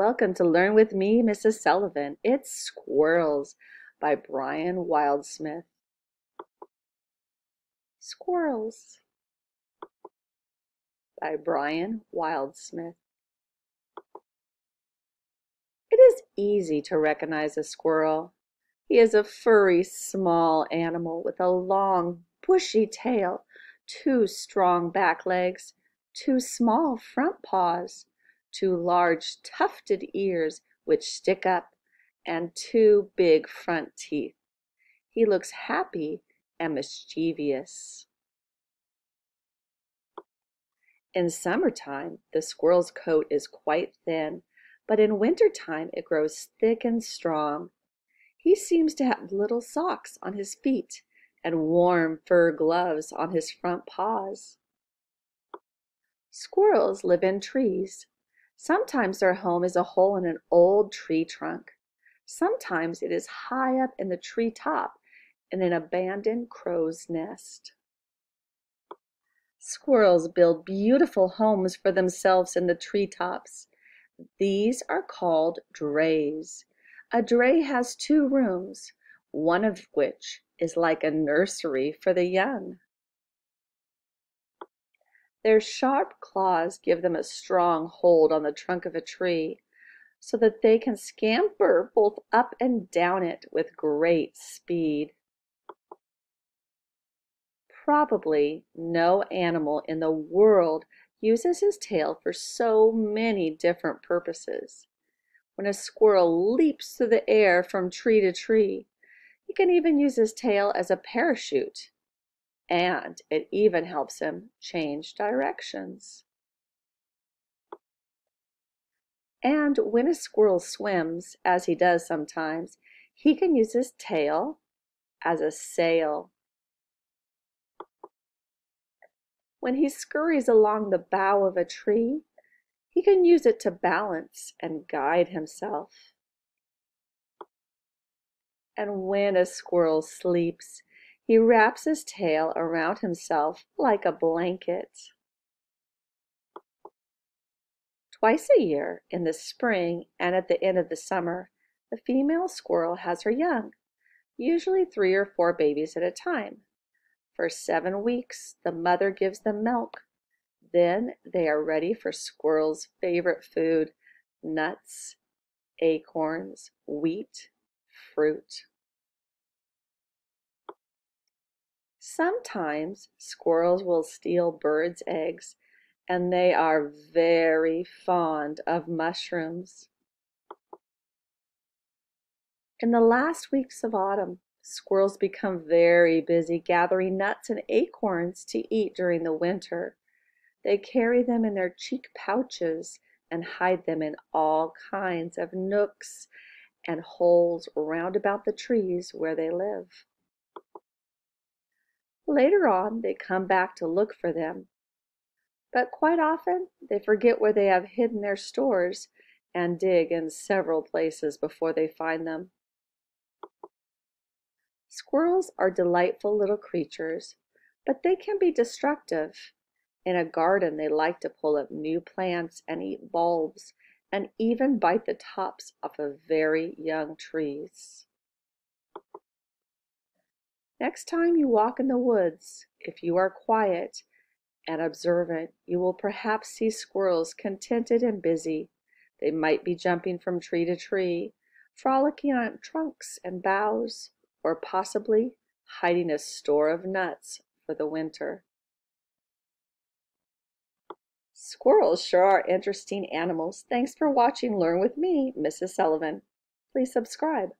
Welcome to Learn with me, Mrs. Sullivan. It's Squirrels by Brian Wildsmith. Squirrels by Brian Wildsmith. It is easy to recognize a squirrel. He is a furry, small animal with a long, bushy tail, two strong back legs, two small front paws, two large tufted ears which stick up, and two big front teeth. He looks happy and mischievous. In summertime, the squirrel's coat is quite thin, but in wintertime it grows thick and strong. He seems to have little socks on his feet and warm fur gloves on his front paws. Squirrels live in trees. Sometimes their home is a hole in an old tree trunk. Sometimes it is high up in the tree top in an abandoned crow's nest. Squirrels build beautiful homes for themselves in the treetops. These are called drays. A dray has two rooms, one of which is like a nursery for the young. Their sharp claws give them a strong hold on the trunk of a tree so that they can scamper both up and down it with great speed. Probably no animal in the world uses his tail for so many different purposes. When a squirrel leaps through the air from tree to tree, he can even use his tail as a parachute, and it even helps him change directions. And when a squirrel swims, as he does sometimes, he can use his tail as a sail. When he scurries along the bough of a tree, he can use it to balance and guide himself. And when a squirrel sleeps, he wraps his tail around himself like a blanket. Twice a year, in the spring and at the end of the summer, the female squirrel has her young, usually 3 or 4 babies at a time. For 7 weeks, the mother gives them milk. Then they are ready for squirrels' favorite food: nuts, acorns, wheat, fruit. Sometimes squirrels will steal birds' eggs, and they are very fond of mushrooms. In the last weeks of autumn, squirrels become very busy gathering nuts and acorns to eat during the winter. They carry them in their cheek pouches and hide them in all kinds of nooks and holes round about the trees where they live. Later on, they come back to look for them, but quite often they forget where they have hidden their stores and dig in several places before they find them. Squirrels are delightful little creatures, but they can be destructive. In a garden, they like to pull up new plants and eat bulbs, and even bite the tops off of very young trees. Next time you walk in the woods, if you are quiet and observant, you will perhaps see squirrels contented and busy. They might be jumping from tree to tree, frolicking on trunks and boughs, or possibly hiding a store of nuts for the winter. Squirrels sure are interesting animals. Thanks for watching Learn with me, Mrs. Sullivan. Please subscribe.